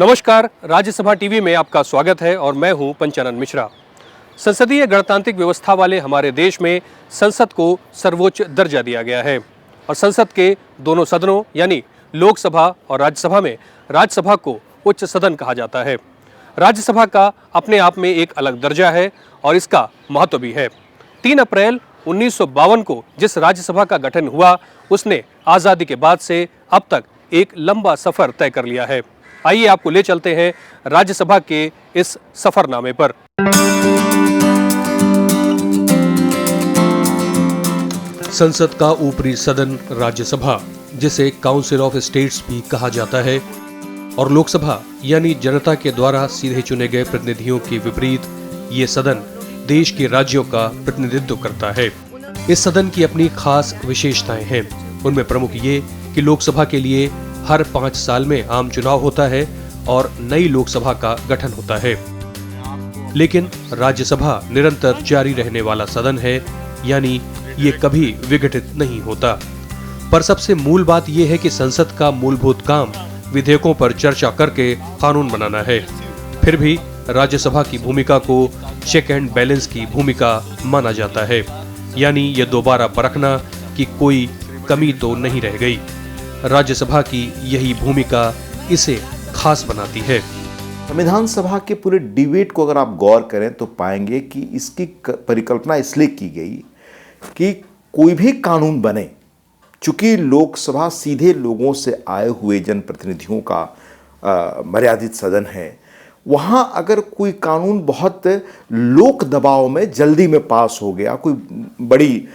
नमस्कार, राज्यसभा टीवी में आपका स्वागत है और मैं हूं पंचानन मिश्रा। संसदीय गणतांत्रिक व्यवस्था वाले हमारे देश में संसद को सर्वोच्च दर्जा दिया गया है और संसद के दोनों सदनों यानी लोकसभा और राज्यसभा में राज्यसभा को उच्च सदन कहा जाता है। राज्यसभा का अपने आप में एक अलग दर्जा है और इसका महत्व भी है। 3 अप्रैल 1952 को जिस राज्यसभा का गठन हुआ उसने आज़ादी के बाद से अब तक एक लंबा सफर तय कर लिया है। आइए आपको ले चलते हैं राज्यसभा के इस सफरनामे पर। संसद का ऊपरी सदन राज्यसभा, जिसे काउंसिल ऑफ स्टेट्स भी कहा जाता है, और लोकसभा यानी जनता के द्वारा सीधे चुने गए प्रतिनिधियों के विपरीत ये सदन देश के राज्यों का प्रतिनिधित्व करता है। इस सदन की अपनी खास विशेषताएं हैं। उनमें प्रमुख ये कि लोकसभा के लिए हर 5 साल में आम चुनाव होता है और नई लोकसभा का गठन होता है। लेकिन राज्यसभा निरंतर जारी रहने वाला सदन है, यानी ये कभी विघटित नहीं होता। पर सबसे मूल बात यह है कि संसद का मूलभूत काम विधेयकों पर चर्चा करके कानून बनाना है। फिर भी राज्यसभा की भूमिका को चेक एंड बैलेंस की भूमिका माना जाता है, यानी ये दोबारा परखना कि कोई कमी तो नहीं रह गई। राज्यसभा की यही भूमिका इसे खास बनाती है। संविधान सभा के पूरे डिबेट को अगर आप गौर करें तो पाएंगे कि इसकी परिकल्पना इसलिए की गई कि कोई भी कानून बने, चूंकि लोकसभा सीधे लोगों से आए हुए जनप्रतिनिधियों का मर्यादित सदन है, वहाँ अगर कोई कानून बहुत लोक दबाव में जल्दी में पास हो गया, कोई बड़ी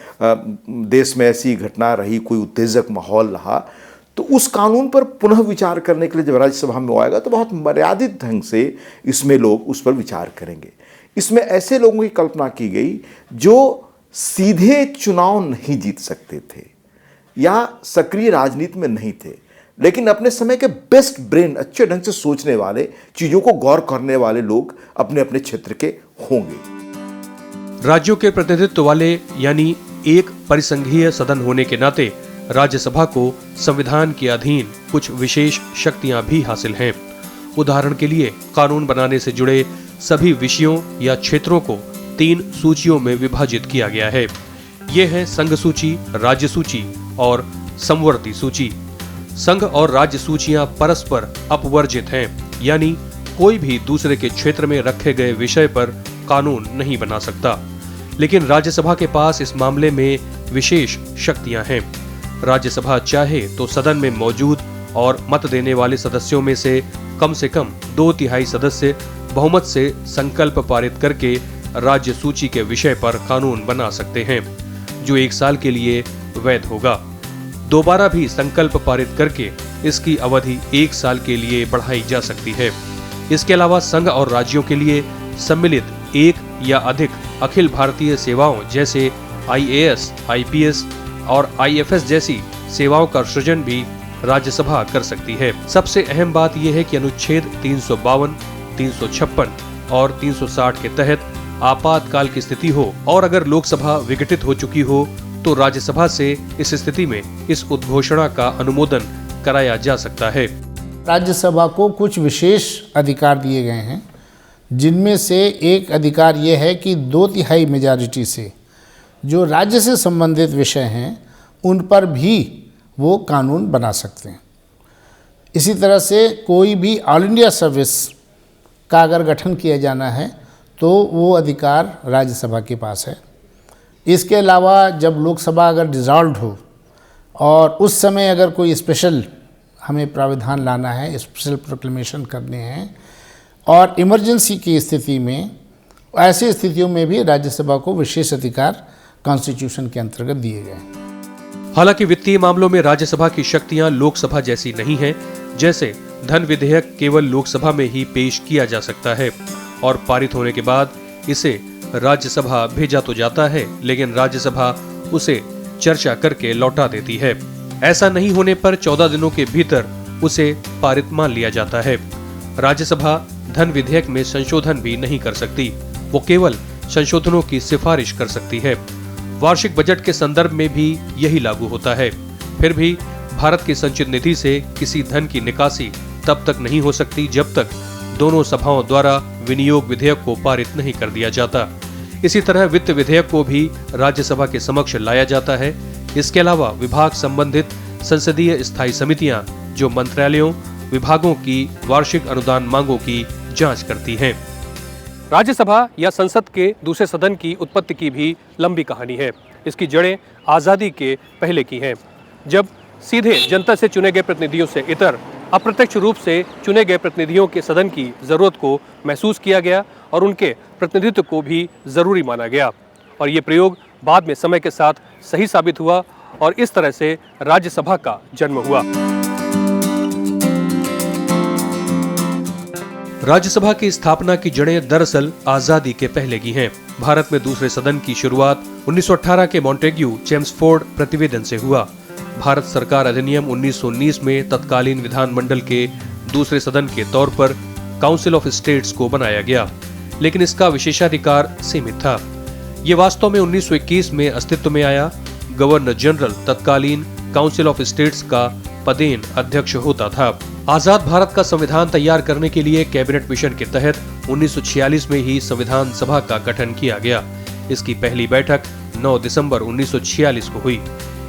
देश में ऐसी घटना रही, कोई उत्तेजक माहौल रहा, तो उस कानून पर पुनः विचार करने के लिए जब राज्यसभा में वो आएगा तो बहुत मर्यादित ढंग से इसमें लोग उस पर विचार करेंगे। इसमें ऐसे लोगों की कल्पना की गई जो सीधे चुनाव नहीं जीत सकते थे या सक्रिय राजनीति में नहीं थे, लेकिन अपने समय के बेस्ट ब्रेन, अच्छे ढंग से सोचने वाले, चीजों को गौर करने वाले लोग अपने अपने क्षेत्र के होंगे। राज्यों के प्रतिनिधित्व वाले यानी एक परिसंघीय सदन होने के नाते राज्यसभा को संविधान के अधीन कुछ विशेष शक्तियां भी हासिल हैं। उदाहरण के लिए कानून बनाने से जुड़े सभी विषयों या क्षेत्रों को 3 सूचियों में विभाजित किया गया है। ये हैं संघ सूची, राज्य सूची और समवर्ती सूची। संघ और राज्य सूचियां परस्पर अपवर्जित हैं, यानी कोई भी दूसरे के क्षेत्र में रखे गए विषय पर कानून नहीं बना सकता। लेकिन राज्यसभा के पास इस मामले में विशेष शक्तियां हैं। राज्यसभा चाहे तो सदन में मौजूद और मत देने वाले सदस्यों में से कम 2/3 सदस्य बहुमत से संकल्प पारित करके राज्य सूची के विषय पर कानून बना सकते हैं, जो 1 साल के लिए वैध होगा। दोबारा भी संकल्प पारित करके इसकी अवधि 1 साल के लिए बढ़ाई जा सकती है। इसके अलावा संघ और राज्यों के लिए सम्मिलित 1 या अधिक अखिल भारतीय सेवाओं जैसे IAS, IPS और IFS जैसी सेवाओं का सृजन भी राज्यसभा कर सकती है। सबसे अहम बात यह है कि अनुच्छेद 352, 356 और 360 के तहत आपातकाल की स्थिति हो और अगर लोकसभा विघटित हो चुकी हो तो राज्यसभा से इस स्थिति में इस उद्घोषणा का अनुमोदन कराया जा सकता है। राज्यसभा को कुछ विशेष अधिकार दिए गए हैं, जिनमें से एक अधिकार यह है कि 2/3 मेजॉरिटी से जो राज्य से संबंधित विषय हैं उन पर भी वो कानून बना सकते हैं। इसी तरह से कोई भी ऑल इंडिया सर्विस का अगर गठन किया जाना है तो वो अधिकार राज्यसभा के पास है। इसके अलावा जब लोकसभा अगर डिसॉल्व हो और उस समय अगर कोई स्पेशल हमें प्रावधान लाना है, स्पेशल प्रोक्लेमेशन करने हैं और इमरजेंसी की स्थिति में, ऐसी स्थितियों में भी राज्यसभा को विशेष अधिकार कॉन्स्टिट्यूशन के अंतर्गत दिए गए। हालांकि वित्तीय मामलों में राज्यसभा की शक्तियां लोकसभा जैसी नहीं हैं। जैसे धन विधेयक केवल लोकसभा में ही पेश किया जा सकता है और पारित होने के बाद इसे राज्यसभा भेजा तो जाता है, लेकिन राज्यसभा उसे चर्चा करके लौटा देती है। ऐसा नहीं होने पर 14 दिनों के भीतर उसे पारित मान लिया जाता है। राज्यसभा धन विधेयक में संशोधन भी नहीं कर सकती, वो केवल संशोधनों की सिफारिश कर सकती है। वार्षिक बजट के संदर्भ में भी यही लागू होता है। फिर भी भारत की संचित निधि से किसी धन की निकासी तब तक नहीं हो सकती जब तक दोनों सभाओं द्वारा विनियोग विधेयक को पारित नहीं कर दिया जाता। इसी तरह वित्त विधेयक को भी राज्यसभा के समक्ष लाया जाता है। इसके अलावा विभाग संबंधित संसदीय स्थायी समितियां जो मंत्रालयों विभागों की वार्षिक अनुदान मांगों की जांच करती हैं। राज्यसभा या संसद के दूसरे सदन की उत्पत्ति की भी लंबी कहानी है। इसकी जड़ें आजादी के पहले की हैं, जब सीधे जनता से चुने गए प्रतिनिधियों से इतर अप्रत्यक्ष रूप से चुने गए प्रतिनिधियों के सदन की जरूरत को महसूस किया गया और उनके प्रतिनिधित्व को भी जरूरी माना गया। और ये प्रयोग बाद में समय के साथ सही साबित हुआ और इस तरह से राज्यसभा का जन्म हुआ। राज्यसभा की स्थापना की जड़ें दरअसल आजादी के पहले की हैं। भारत में दूसरे सदन की शुरुआत 1918 के मॉन्टेग्यू चेम्सफोर्ड प्रतिवेदन से हुआ। भारत सरकार अधिनियम 1919 में तत्कालीन विधानमंडल के दूसरे सदन के तौर पर काउंसिल ऑफ स्टेट्स को बनाया गया, लेकिन इसका विशेषाधिकार सीमित था। ये वास्तव में 1921 में अस्तित्व में आया। गवर्नर जनरल तत्कालीन काउंसिल ऑफ स्टेट्स का पदेन अध्यक्ष होता था। आजाद भारत का संविधान तैयार करने के लिए कैबिनेट मिशन के तहत 1946 में ही संविधान सभा का गठन किया गया। इसकी पहली बैठक 9 दिसंबर 1946 को हुई।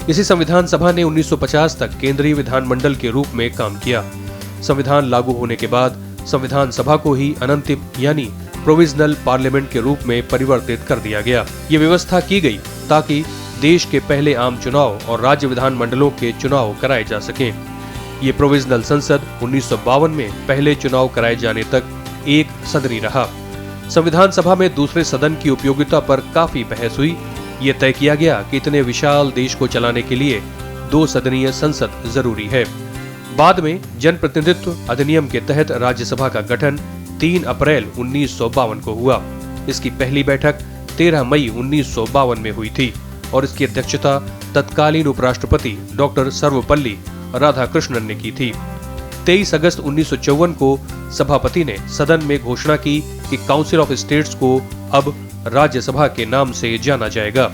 इसी संविधान सभा ने 1950 तक केंद्रीय विधानमंडल के रूप में काम किया। संविधान लागू होने के बाद संविधान सभा को ही अनंतिम यानी प्रोविजनल पार्लियामेंट के रूप में परिवर्तित कर दिया गया। ये व्यवस्था की गई ताकि देश के पहले आम चुनाव और राज्य विधानमंडलों के चुनाव कराए जा सकें। ये प्रोविजनल संसद 1952 में पहले चुनाव कराए जाने तक एक सदनी रहा। संविधान सभा में दूसरे सदन की उपयोगिता पर काफी बहस हुई। ये तय किया गया कि इतने विशाल देश को चलाने के लिए 2 सदनीय संसद जरूरी है। बाद में जनप्रतिनिधित्व अधिनियम के तहत राज्यसभा का गठन 3 अप्रैल 1952 को हुआ। इसकी पहली बैठक 13 मई 1952 में हुई थी और इसकी अध्यक्षता तत्कालीन उपराष्ट्रपति डॉक्टर सर्वपल्ली राधाकृष्णन ने की थी। 23 अगस्त 1954 को सभापति ने सदन में घोषणा की कि काउंसिल ऑफ स्टेट्स को अब राज्यसभा के नाम से जाना जाएगा।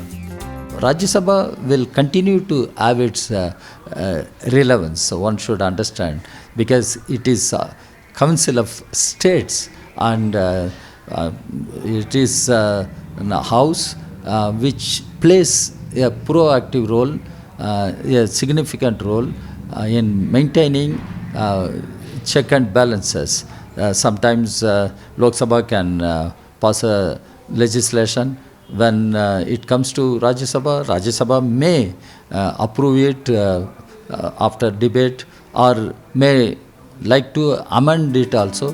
Rajya Sabha will continue to have its relevance, one should understand, because it is a council of states and it is a house which plays a proactive role, a significant role in maintaining check and balances. Sometimes Lok Sabha can pass a legislation. When it comes to Rajya Sabha may approve it after debate or may like to amend it also.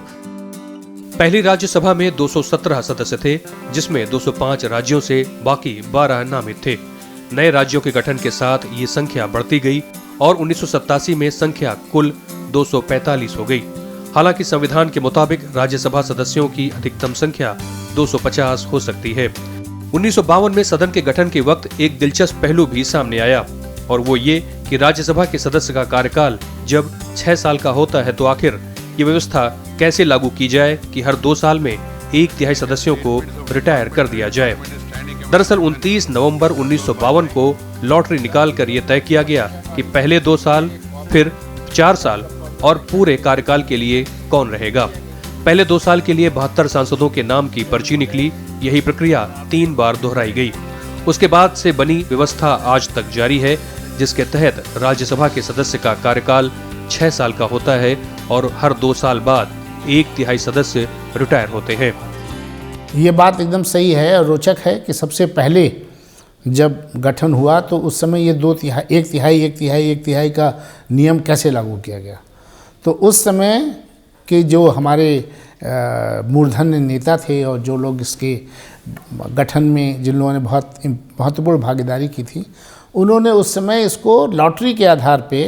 पहली राज्यसभा में 217 सदस्य थे, जिसमें 205 राज्यों से बाकी 12 नामित थे। नए राज्यों के गठन के साथ ये संख्या बढ़ती गई और 1987 में संख्या कुल 245 हो गई। हालांकि संविधान के मुताबिक राज्यसभा सदस्यों की अधिकतम संख्या 250 हो सकती है। 1952 में सदन के गठन के वक्त एक दिलचस्प पहलू भी सामने आया और वो ये कि राज्यसभा के सदस्य का कार्यकाल जब 6 साल का होता है तो आखिर ये व्यवस्था कैसे लागू की जाए कि हर 2 साल में 1/3 सदस्यों को रिटायर कर दिया जाए। दरअसल 29 नवंबर 1952 को लॉटरी निकालकर ये तय किया गया कि पहले 2 साल, फिर 4 साल और पूरे कार्यकाल के लिए कौन रहेगा। पहले 2 साल के लिए 72 सांसदों के नाम की पर्ची निकली। यही प्रक्रिया 3 बार दोहराई गई। उसके बाद से बनी व्यवस्था आज तक जारी है, जिसके तहत राज्यसभा के सदस्य का कार्यकाल 6 साल का होता है और हर 2 साल बाद 1/3 सदस्य रिटायर होते हैं। ये बात एकदम सही है और रोचक है कि सबसे पहले जब गठन हुआ तो उस समय ये 1 तिहाई का नियम कैसे लागू किया गया। तो उस समय के जो हमारे मूर्धन्य नेता थे और जो लोग इसके गठन में जिन लोगों ने बहुत महत्वपूर्ण भागीदारी की थी, उन्होंने उस समय इसको लॉटरी के आधार पे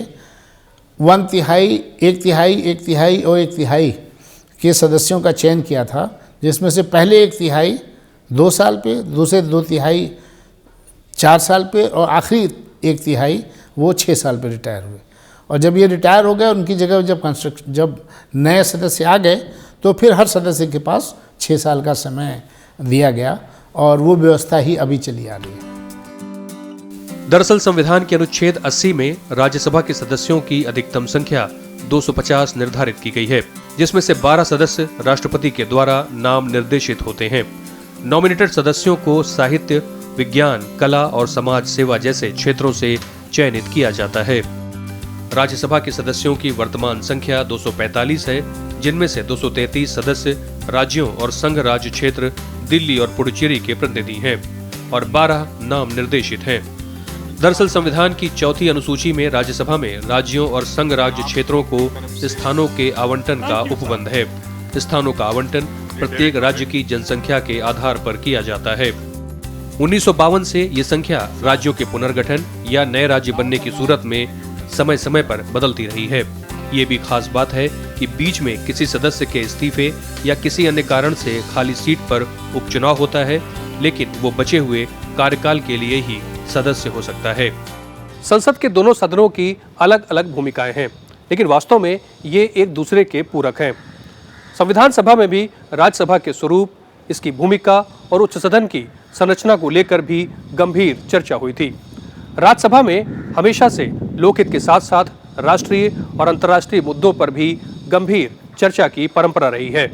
1 तिहाई, 1 तिहाई और 1 तिहाई के सदस्यों का चयन किया था, जिसमें से पहले 1 तिहाई 2 साल पे, दूसरे 2 तिहाई 4 साल पे और आखिरी 1 तिहाई वो 6 साल पे रिटायर हुए। और जब ये रिटायर हो गए, उनकी जगह जब नए सदस्य आ गए तो फिर हर सदस्य के पास 6 साल का समय दिया गया और वो व्यवस्था ही अभी चली आ रही है। दरअसल संविधान के अनुच्छेद 80 में राज्यसभा के सदस्यों की अधिकतम संख्या 250 निर्धारित की गई है, जिसमें से 12 सदस्य राष्ट्रपति के द्वारा नाम निर्देशित होते हैं। नॉमिनेटेड सदस्यों को साहित्य, विज्ञान, कला और समाज सेवा जैसे क्षेत्रों से चयनित किया जाता है। राज्यसभा के सदस्यों की वर्तमान संख्या 245 है, जिनमें से 233 सदस्य राज्यों और संघ राज्य क्षेत्र दिल्ली और पुडुचेरी के प्रतिनिधि हैं और 12 नाम निर्देशित हैं। दरअसल संविधान की चौथी अनुसूची में राज्यसभा में राज्यों और संघ राज्य क्षेत्रों को स्थानों के आवंटन का उपबंध है। स्थानों का आवंटन प्रत्येक राज्य की जनसंख्या के आधार पर किया जाता है। 1952 से ये संख्या राज्यों के पुनर्गठन या नए राज्य बनने की सूरत में समय समय पर बदलती रही है। ये भी खास बात है कि बीच में किसी सदस्य के इस्तीफे या किसी अन्य कारण से खाली सीट पर उपचुनाव होता है, लेकिन वो बचे हुए कार्यकाल के लिए ही सदस्य हो सकता है। संसद के दोनों सदनों की अलग अलग भूमिकाएं हैं, लेकिन वास्तव में ये एक दूसरे के पूरक हैं। संविधान सभा में भी राज्यसभा के स्वरूप, इसकी भूमिका और उच्च सदन की संरचना को लेकर भी गंभीर चर्चा हुई थी। राज्यसभा में हमेशा से लोकहित के साथ साथ राष्ट्रीय और अंतर्राष्ट्रीय मुद्दों पर भी गंभीर चर्चा की परंपरा रही है।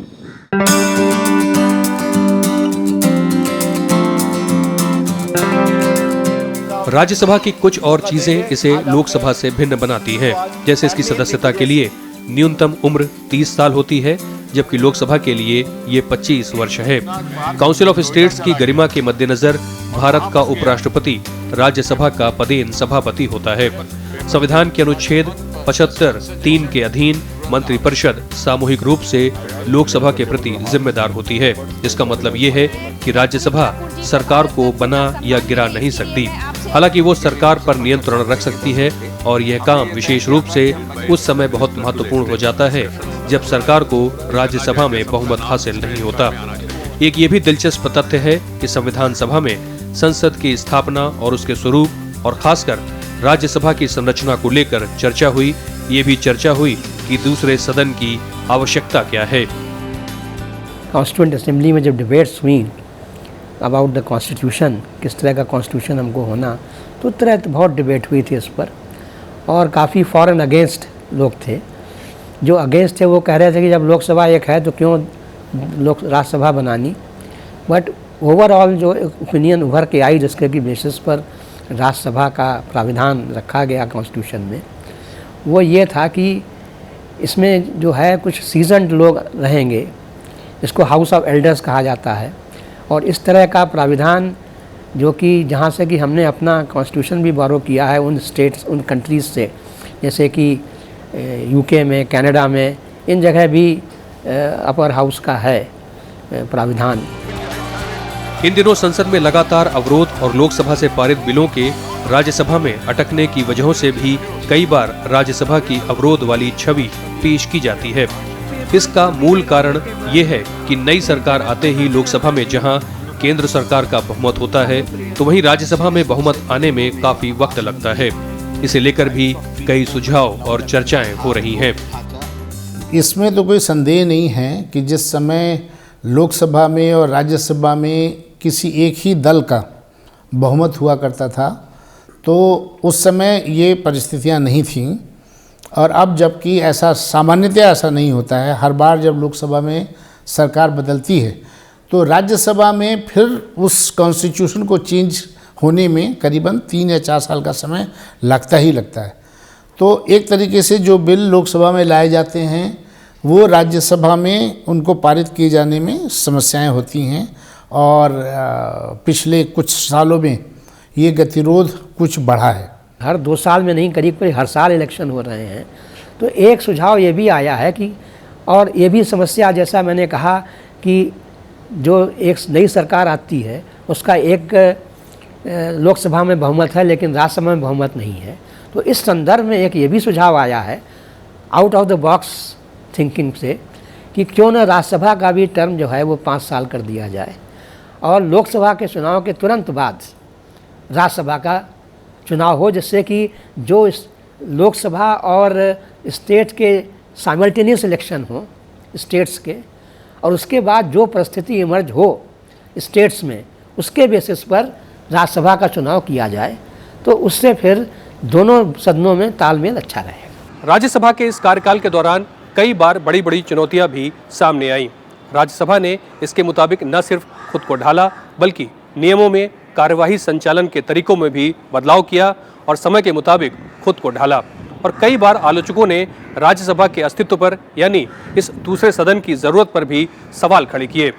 राज्यसभा की कुछ और चीजें इसे लोकसभा से भिन्न बनाती हैं, जैसे इसकी सदस्यता के लिए न्यूनतम उम्र 30 साल होती है, जबकि लोकसभा के लिए ये 25 वर्ष है। काउंसिल ऑफ स्टेट्स की गरिमा के मद्देनजर भारत का उपराष्ट्रपति राज्यसभा का पदेन सभापति होता है। संविधान के अनुच्छेद 75(3) के अधीन मंत्रिपरिषद सामूहिक रूप से लोकसभा के प्रति जिम्मेदार होती है। इसका मतलब ये है कि राज्यसभा सरकार को बना या गिरा नहीं सकती। हालांकि वो सरकार पर नियंत्रण रख सकती है और यह काम विशेष रूप से उस समय बहुत महत्वपूर्ण हो जाता है जब सरकार को राज्यसभा में बहुमत हासिल नहीं होता। एक ये भी दिलचस्प तथ्य है कि संविधान सभा में संसद की स्थापना और उसके स्वरूप और खासकर राज्यसभा की संरचना को लेकर चर्चा हुई। ये भी चर्चा हुई कि दूसरे सदन की आवश्यकता क्या है। कॉन्स्टिट्यूएंट असेंबली में जब डिबेट्स हुई अबाउट द कॉन्स्टिट्यूशन, किस तरह का कॉन्स्टिट्यूशन हमको होना, तो तरह बहुत डिबेट हुई थी इस पर और काफ़ी फॉर एंड अगेंस्ट लोग थे। जो अगेंस्ट थे वो कह रहे थे कि जब लोकसभा एक है तो क्यों राज्यसभा बनानी। बट ओवरऑल जो ओपिनियन उभर के आई जिसके की बेसिस पर राज्यसभा का प्राविधान रखा गया कॉन्स्टिट्यूशन में, वो ये था कि इसमें जो है कुछ सीजन्ड लोग रहेंगे, इसको हाउस ऑफ एल्डर्स कहा जाता है। और इस तरह का प्राविधान जो कि जहाँ से कि हमने अपना कॉन्स्टिट्यूशन भी बोरो किया है उन स्टेट्स, उन कंट्रीज़ से, जैसे कि यूके में, कनाडा में, इन जगह भी अपर हाउस का है प्राविधान। इन दिनों संसद में लगातार अवरोध और लोकसभा से पारित बिलों के राज्यसभा में अटकने की वजहों से भी कई बार राज्यसभा की अवरोध वाली छवि पेश की जाती है। इसका मूल कारण ये है कि नई सरकार आते ही लोकसभा में जहां केंद्र सरकार का बहुमत होता है, तो वहीं राज्यसभा में बहुमत आने में काफी वक्त लगता है। इसे लेकर भी कई सुझाव और चर्चाएं हो रही हैं। इसमें तो कोई संदेह नहीं है कि जिस समय लोकसभा में और राज्यसभा में किसी एक ही दल का बहुमत हुआ करता था, तो उस समय ये परिस्थितियां नहीं थीं। और अब जबकि ऐसा सामान्यतया ऐसा नहीं होता है, हर बार जब लोकसभा में सरकार बदलती है तो राज्यसभा में फिर उस कॉन्स्टिट्यूशन को चेंज होने में करीबन 3 या 4 साल का समय लगता ही लगता है। तो एक तरीके से जो बिल लोकसभा में लाए जाते हैं वो राज्यसभा में उनको पारित किए जाने में समस्याएं होती हैं और पिछले कुछ सालों में ये गतिरोध कुछ बढ़ा है। हर 2 साल में नहीं, करीब करीब हर साल इलेक्शन हो रहे हैं। तो एक सुझाव ये भी आया है कि, और ये भी समस्या जैसा मैंने कहा कि जो एक नई सरकार आती है उसका एक लोकसभा में बहुमत है लेकिन राज्यसभा में बहुमत नहीं है। तो इस संदर्भ में एक ये भी सुझाव आया है out of the box thinking से कि क्यों न राज्यसभा का भी टर्म जो है वो 5 साल कर दिया जाए और लोकसभा के चुनाव के तुरंत बाद राज्यसभा का चुनाव हो, जिससे कि जो इस लोकसभा और स्टेट के साइमल्टेनियस इलेक्शन हो स्टेट्स के, और उसके बाद जो परिस्थिति इमर्ज हो स्टेट्स में उसके बेसिस पर राज्यसभा का चुनाव किया जाए, तो उससे फिर दोनों सदनों में तालमेल अच्छा रहेगा। राज्यसभा के इस कार्यकाल के दौरान कई बार बड़ी बड़ी चुनौतियां भी सामने आईं। राज्यसभा ने इसके मुताबिक न सिर्फ खुद को ढाला बल्कि नियमों में कार्यवाही संचालन के तरीकों में भी बदलाव किया और समय के मुताबिक खुद को ढाला। और कई बार आलोचकों ने राज्यसभा के अस्तित्व पर यानी इस दूसरे सदन की जरूरत पर भी सवाल खड़े किए।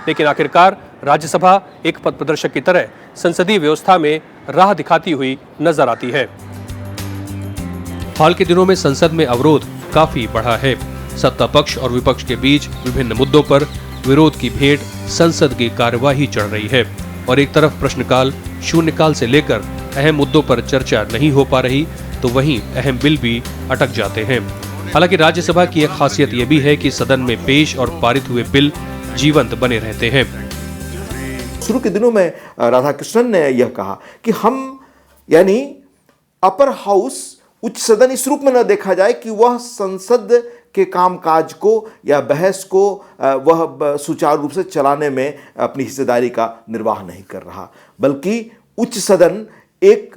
लेकिन आखिरकार राज्यसभा एक पथ प्रदर्शक की तरह संसदीय व्यवस्था में राह दिखाती हुई नजर आती है। हाल के दिनों में संसद में अवरोध काफी बढ़ा है। सत्ता पक्ष और विपक्ष के बीच विभिन्न मुद्दों पर विरोध की भेंट संसद की कार्यवाही चढ़ रही है और एक तरफ प्रश्नकाल, शून्यकाल से लेकर अहम मुद्दों पर चर्चा नहीं हो पा रही तो वहीं अहम बिल भी अटक जाते हैं। हालांकि राज्यसभा की एक खासियत यह भी है कि सदन में पेश और पारित हुए बिल जीवंत बने रहते हैं। शुरू के दिनों में राधाकृष्णन ने यह कहा कि हम यानी अपर हाउस, उच्च सदन इस रूप में न देखा जाए कि वह संसद के कामकाज को या बहस को वह सुचारू रूप से चलाने में अपनी हिस्सेदारी का निर्वाह नहीं कर रहा, बल्कि उच्च सदन एक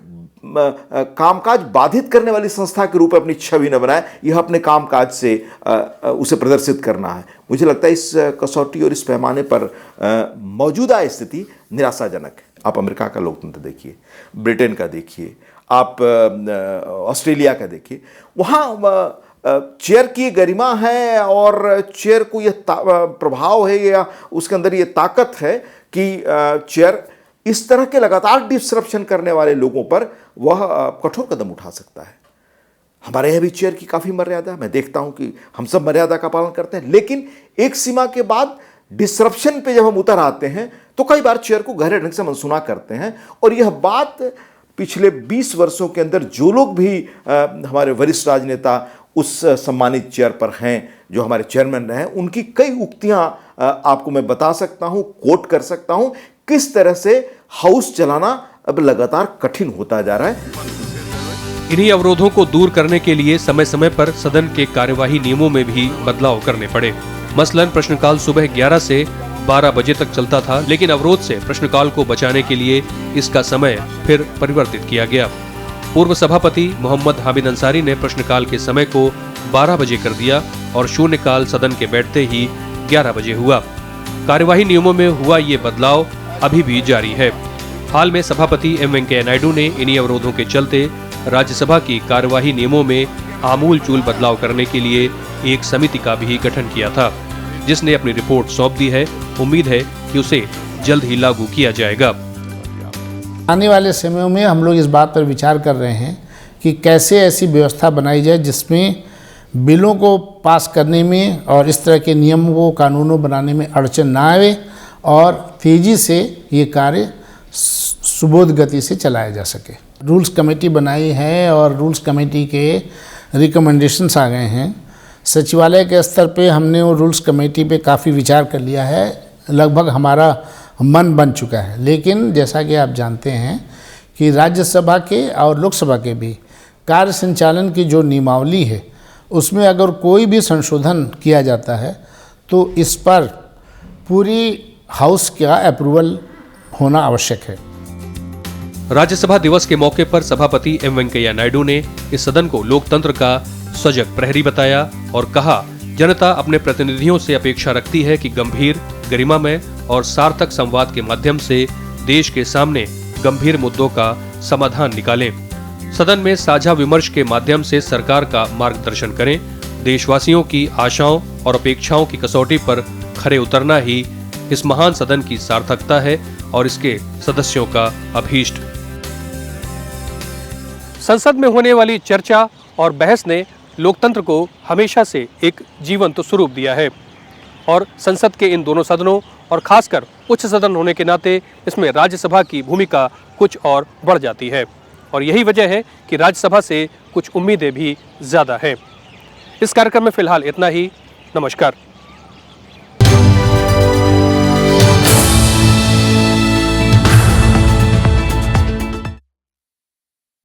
कामकाज बाधित करने वाली संस्था के रूप में अपनी छवि न बनाए, यह अपने कामकाज से उसे प्रदर्शित करना है। मुझे लगता है इस कसौटी और इस पैमाने पर मौजूदा स्थिति निराशाजनक है। आप अमेरिका का लोकतंत्र देखिए, ब्रिटेन का देखिए, आप ऑस्ट्रेलिया का देखिए, वहाँ चेयर की गरिमा है और चेयर को यह प्रभाव है या उसके अंदर ये ताकत है कि चेयर इस तरह के लगातार डिस्रप्शन करने वाले लोगों पर वह कठोर कदम उठा सकता है। हमारे यहाँ भी चेयर की काफ़ी मर्यादा, मैं देखता हूँ कि हम सब मर्यादा का पालन करते हैं, लेकिन एक सीमा के बाद डिस्रप्शन पे जब हम उतर आते हैं तो कई बार चेयर को गहरे ढंग से मनसूना करते हैं। और यह बात पिछले 20 वर्षों के अंदर जो लोग भी हमारे वरिष्ठ राजनेता उस सम्मानित चेयर पर हैं, जो हमारे चेयरमैन रहे हैं, उनकी कई उक्तियां आपको मैं बता सकता हूं, कोट कर सकता हूं, किस तरह से हाउस चलाना अब लगातार कठिन होता जा रहा है। इन्हीं अवरोधों को दूर करने के लिए समय समय पर सदन के कार्यवाही नियमों में भी बदलाव करने पड़े। मसलन प्रश्नकाल सुबह 11 से 12 बजे तक चलता था, लेकिन अवरोध से प्रश्नकाल को बचाने के लिए इसका समय फिर परिवर्तित किया गया। पूर्व सभापति मोहम्मद हामिद अंसारी ने प्रश्नकाल के समय को 12 बजे कर दिया और शून्यकाल सदन के बैठते ही 11 बजे हुआ। कार्यवाही नियमों में हुआ ये बदलाव अभी भी जारी है। हाल में सभापति एम वेंकैया नायडू ने इन्हीं अवरोधों के चलते राज्यसभा की कार्यवाही नियमों में आमूल चूल बदलाव करने के लिए एक समिति का भी गठन किया था, जिसने अपनी रिपोर्ट सौंप दी है। उम्मीद है कि उसे जल्द ही लागू किया जाएगा। आने वाले समयों में हम लोग इस बात पर विचार कर रहे हैं कि कैसे ऐसी व्यवस्था बनाई जाए जिसमें बिलों को पास करने में और इस तरह के नियमों को, कानूनों बनाने में अड़चन ना आए और तेज़ी से ये कार्य सुबोध गति से चलाया जा सके। रूल्स कमेटी बनाई है और रूल्स कमेटी के रिकमेंडेशंस आ गए हैं। सचिवालय के स्तर पे हमने वो रूल्स कमेटी पे काफ़ी विचार कर लिया है, लगभग हमारा मन बन चुका है। लेकिन जैसा कि आप जानते हैं कि राज्यसभा के और लोकसभा के भी कार्य संचालन की जो नियमावली है उसमें अगर कोई भी संशोधन किया जाता है तो इस पर पूरी हाउस का अप्रूवल होना आवश्यक है। राज्यसभा दिवस के मौके पर सभापति एम वेंकैया नायडू ने इस सदन को लोकतंत्र का सजग प्रहरी बताया और कहा, जनता अपने प्रतिनिधियों से अपेक्षा रखती है कि गंभीर, गरिमामय और सार्थक संवाद के माध्यम से देश के सामने गंभीर मुद्दों का समाधान निकालें। सदन में साझा विमर्श के माध्यम से सरकार का मार्गदर्शन करें। देशवासियों की आशाओं और अपेक्षाओं की कसौटी पर खरे उतरना ही इस महान सदन की सार्थकता है और इसके सदस्यों का अभीष्ट। संसद में होने वाली चर्चा और बहस ने लोकतंत्र को हमेशा से एक जीवंत स्वरूप दिया है और संसद के इन दोनों सदनों और खासकर उच्च सदन होने के नाते इसमें राज्यसभा की भूमिका कुछ और बढ़ जाती है और यही वजह है कि राज्यसभा से कुछ उम्मीदें भी ज्यादा हैं। इस कार्यक्रम में फिलहाल इतना ही। नमस्कार।